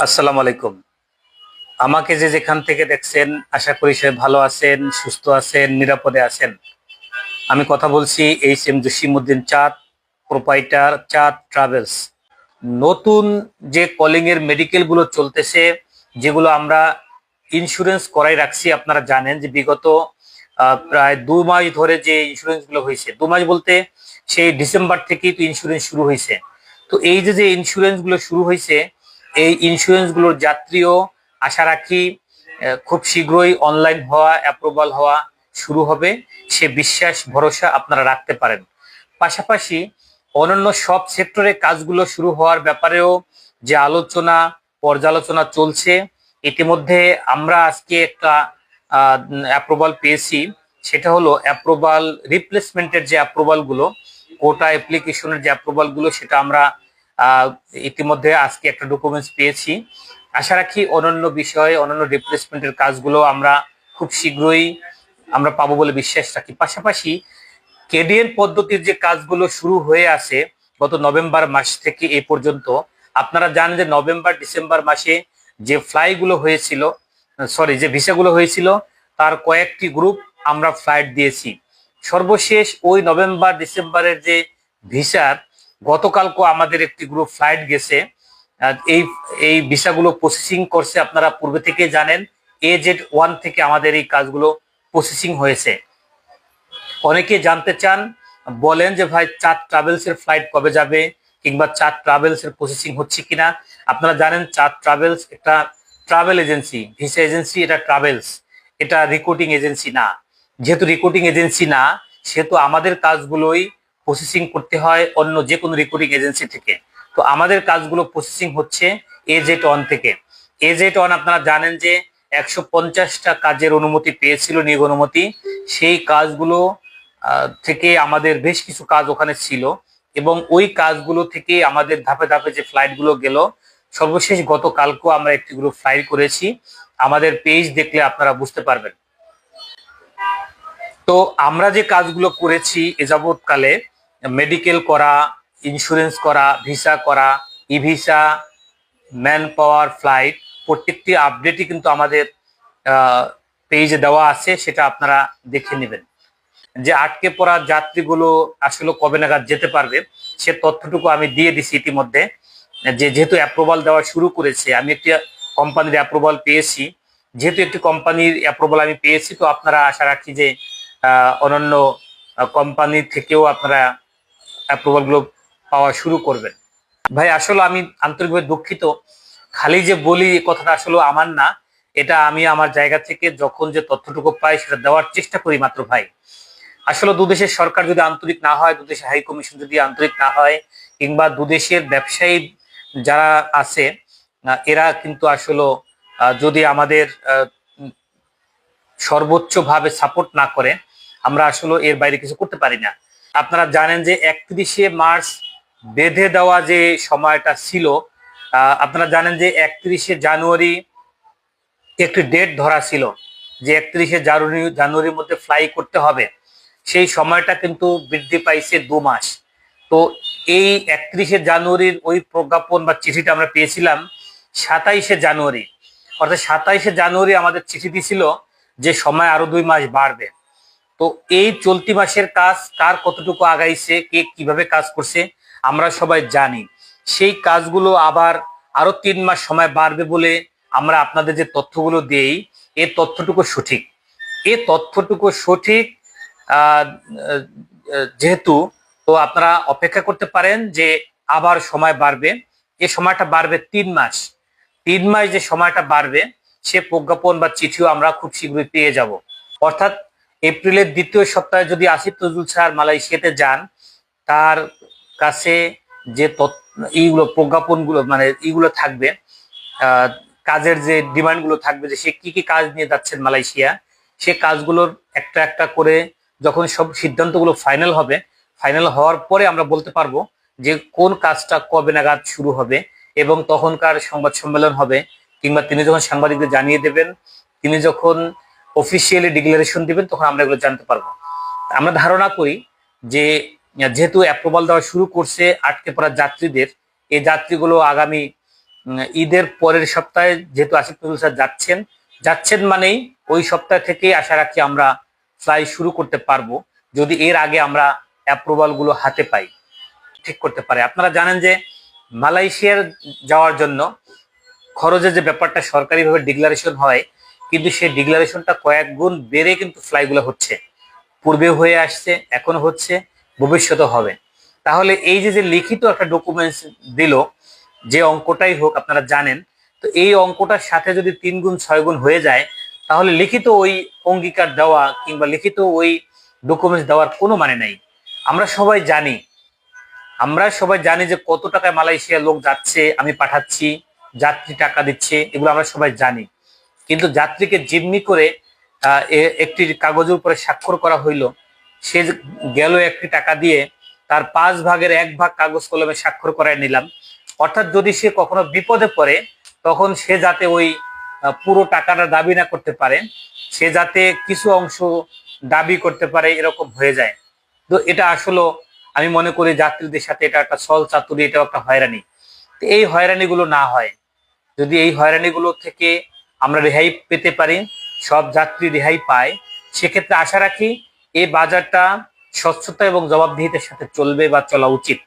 আসসালামু আলাইকুম। আমাকে যে যেখান থেকে দেখছেন আশা করি সে ভালো আছেন, সুস্থ আছেন, নিরাপদে আছেন। আমি কথা বলছি এইচ.এম. জসিমউদ্দিন চাঁদ, প্রোপাইটার চাঁদ ট্রাভেলস। নতুন যে কলিং এর মেডিকেল গুলো চলতেছে, যেগুলো আমরা ইন্স্যুরেন্স করাই রাখছি, আপনারা জানেন যে বিগত প্রায় 2 মাস ধরে যে ইন্স্যুরেন্স গুলো হয়েছে, 2 মাস বলতে সেই ডিসেম্বর থেকেই তো ইন্স্যুরেন্স শুরু হয়েছে। তো এই যে যে ইন্স্যুরেন্স গুলো শুরু হয়েছে, এই ইন্স্যুরেন্স গুলোর যাত্রীও আশা রাখি খুব শীঘ্রই অনলাইন হওয়া, অ্যাপ্রুভাল হওয়া শুরু হবে। সে বিশ্বাস ভরসা আপনারা রাখতে পারেন। পাশাপাশি অন্যান্য সব সেক্টরে কাজগুলো শুরু হওয়ার ব্যাপারেও যে আলোচনা পর্যালোচনা চলছে, ইতিমধ্যে আমরা আজকে একটা অ্যাপ্রুভাল পেয়েছি। সেটা হলো অ্যাপ্রুভাল রিপ্লেসমেন্টের যে অ্যাপ্রুভাল গুলো, কোটা অ্যাপ্লিকেশনের যে অ্যাপ্রুভাল গুলো, সেটা আমরা আহ, ইতিমধ্যে আজকে একটা ডকুমেন্টস পেয়েছি। আশা রাখি অন্যান্য বিষয়ে অন্যান্য রিপ্লেসমেন্টের কাজগুলো আমরা খুব শীঘ্রই আমরা পাবো বলে বিশ্বাস রাখি। পাশাপাশি কেডিএন পদ্ধতির যে কাজগুলো শুরু হয়ে আছে গত নভেম্বর মাস থেকে এ পর্যন্ত, আপনারা জানেন যে নভেম্বর ডিসেম্বর মাসে যে ফ্লাইগুলো হয়েছিল, যে ভিসাগুলো হয়েছিল, তার কয়েকটি গ্রুপ আমরা ফ্লাইট দিয়েছি। সর্বশেষ ওই নভেম্বর ডিসেম্বরের যে ভিসার গতকালকে আমাদের একটি গ্রুপ ফ্লাইট গেছে। এই এই ভিসাগুলো প্রসেসিং করছে, আপনারা পূর্বে থেকে জানেন AZ1 থেকে আমাদের এই কাজগুলো প্রসেসিং হয়েছে। অনেকে জানতে চান, বলেন যে ভাই চাঁদ ট্রাভেলস এর ফ্লাইট কবে যাবে, কিংবা চাঁদ ট্রাভেলস এর প্রসেসিং হচ্ছে কিনা। আপনারা জানেন চাঁদ ট্রাভেলস একটা ট্রাভেল এজেন্সি, ভিসা এজেন্সি, এটা ট্রাভেলস, এটা রিক্রুটিং এজেন্সি না। যেহেতু রিক্রুটিং এজেন্সি না, সেহেতু আমাদের কাজগুলোই প্রসেসিং করতে হয় অন্য যে কোনো রিক্রুটিং এজেন্সি থেকে। তো আমাদের কাজগুলো প্রসেসিং হচ্ছে AZ1 থেকে। AZ1 আপনারা জানেন যে 150টা কাজের অনুমতি পেয়েছিল, নিয়োগ অনুমতি। সেই কাজগুলো থেকে আমাদের বেশ কিছু কাজ ওখানে ছিল, এবং ওই কাজগুলো থেকে আমাদের ধাপে ধাপে যে ফ্লাইট গুলো গেল। সর্বশেষ গতকালকেও আমরা একটি গ্রুপ ফ্লাইট করেছি, আমাদের পেজ দেখলে আপনারা বুঝতে পারবেন। তো আমরা যে কাজগুলো করেছি এ যাবৎকালে, মেডিকেল করা, ইন্স্যুরেন্স করা, ভিসা করা, ই ভিসা, ম্যান পাওয়ার, ফ্লাইট, প্রত্যেকটি আপডেটই কিন্তু আমাদের পেজে দেওয়া আছে, সেটা আপনারা দেখে নেবেন। যে আটকে পড়া যাত্রীগুলো আসলে কবে নাগাদ যেতে পারবে, সে তথ্যটুকু আমি দিয়ে দিছি ইতিমধ্যে। যেহেতু অ্যাপ্রুভাল দেওয়া শুরু করেছে, আমি একটি কোম্পানির অ্যাপ্রুভাল পেয়েছি। যেহেতু একটি কোম্পানির অ্যাপ্রুভাল আমি পেয়েছি, তো আপনারা আশা রাখি যে অন্যান্য কোম্পানি থেকেও আপনারা অ্যাপ্রুভাল গুলো পাওয়া শুরু করবেন। ভাই আসলে আমি আন্তরিকভাবে দুঃখিত, খালি যে বলি এই কথাটা আসলে আমার না। এটা আমি আমার জায়গা থেকে যখন যে তথ্যটুকু পাই সেটা দেওয়ার চেষ্টা করি মাত্র ভাই। আসলে দুদেশের সরকার যদি আন্তরিক না হয়, দুদেশের হাই কমিশন যদি আন্তরিক না হয়, কিংবা দুদেশের ব্যবসায়ী যারা আছে, এরা কিন্তু আসলে যদি আমাদের সর্বোচ্চ ভাবে সাপোর্ট না করে, আমরা আসলে এর বাইরে কিছু করতে পারি না। আপনারা জানেন যে 31শে মার্চ বেঁধে দেওয়া যে সময়টা ছিল, আপনারা জানেন যে 31শে জানুয়ারি একটি ডেট ধরা ছিল যে 31শে জানুয়ারির মধ্যে ফ্লাই করতে হবে। সেই সময়টা কিন্তু বৃদ্ধি পাইছে 2 মাস। তো এই 31শে জানুয়ারির ওই প্রজ্ঞাপন বা চিঠিটা আমরা পেয়েছিলাম 27শে জানুয়ারি। অর্থাৎ 27শে জানুয়ারি আমাদের চিঠি দিছিল যে সময় আরো 2 মাস বাড়বে। তো এই চলতি মাসের কাজ কার কতটুকু আগাইছে, কে কিভাবে কাজ করছে, আমরা সবাই জানি। সেই কাজগুলো আবার আরো 3 মাস সময় বাড়বে বলে আমরা আপনাদের যে তথ্যগুলো দেই, এই তথ্যটুকু সঠিক। এই তথ্যটুকু সঠিক আহ যেহেতু, তো আপনারা অপেক্ষা করতে পারেন যে আবার সময় বাড়বে। এই সময়টা বাড়বে 3 মাস। 3 মাস যে সময়টা বাড়বে, সে প্রজ্ঞাপন বা চিঠিও আমরা খুব শীঘ্রই পেয়ে যাব। অর্থাৎ এপ্রিলের দ্বিতীয় সপ্তাহে যদি আসিফ নজরুল স্যার মালয়েশিয়াতে যান, তার কাছে যে এইগুলো প্রজ্ঞাপন গুলো মানে এইগুলো থাকবে, কাজের যে ডিমান্ড গুলো থাকবে, যে সে কি কি কাজ নিয়ে যাচ্ছেন মালয়েশিয়া, সে কাজগুলোর একটা একটা করে যখন সব সিদ্ধান্তগুলো ফাইনাল হবে, ফাইনাল হওয়ার পরে আমরা বলতে পারবো যে কোন কাজটা কবে নাগাদ শুরু হবে। এবং তখনকার সংবাদ সম্মেলন হবে, কিংবা তিনি যখন সাংবাদিকদের জানিয়ে দেবেন, তিনি যখন অফিসিয়ালি ডিক্লারেশন দিবেন, তখন আমরা এগুলো জানতে পারবো। আমরা ধারণা করি যে যেহেতু অ্যাপ্রুভাল দেওয়া শুরু করছে আটকে পড়া যাত্রীদের, এই যাত্রীগুলো আগামী ঈদের পরের সপ্তাহে যেহেতু আসিফ নজরুল স্যার যাচ্ছেন মানেই ওই সপ্তাহ থেকেই আশা রাখি আমরা ফ্লাই শুরু করতে পারবো, যদি এর আগে আমরা অ্যাপ্রুভাল গুলো হাতে পাই, ঠিক করতে পারে। আপনারা জানেন যে মালয়েশিয়ার যাওয়ার জন্য খরচের যে ব্যাপারটা সরকারিভাবে ডিক্লারেশন হয়, কিন্তু সেই ডিক্লারেশনটা কয়েক গুণ বেড়ে কিন্তু ফ্লাইগুলো হচ্ছে, পূর্বে হয়ে আসছে, এখনো হচ্ছে, ভবিষ্যতে হবে। তাহলে এই যে যে লিখিত একটা ডকুমেন্টস দিল, যে অঙ্কটাই হোক আপনারা জানেন, তো এই অঙ্কটার সাথে যদি 3 গুণ 6 গুণ হয়ে যায়, তাহলে লিখিত ওই অঙ্গীকার দেওয়া কিংবা লিখিত ওই ডকুমেন্টস দেওয়ার কোনো মানে নাই। আমরা সবাই জানি যে কত টাকায় মালয়েশিয়া লোক যাচ্ছে, আমি পাঠাচ্ছি, যাত্রী টাকা দিচ্ছে, এগুলো আমরা সবাই জানি। কিন্তু যাত্রীকে জিম্মি করে একটি কাগজের উপরে স্বাক্ষর করা হইলো, সে গেল একটি টাকা দিয়ে, তার 5 ভাগের 1 ভাগ কাগজ কলমে স্বাক্ষর করায় নিলাম। অর্থাৎ যদি সে কখনো বিপদে পড়ে, তখন সে যাতে ওই পুরো টাকাটা দাবি না করতে পারে, সে যাতে কিছু অংশ দাবি করতে পারে, এরকম হয়ে যায়। তো এটা আসলে আমি মনে করি যাত্রীদের সাথে এটা একটা ছল চাতুরি, এটাও একটা হয়রানি। তো এই হয়রানিগুলো না হয়, যদি এই হয়রানিগুলো থেকে আমরা রেহাই পেতে পারি, সব যাত্রী রেহাই পায়, সেক্ষেত্রে আশা রাখি এই বাজারটা স্বচ্ছতা এবং জবাবদিহিতার সাথে চলবে বা চলা উচিত।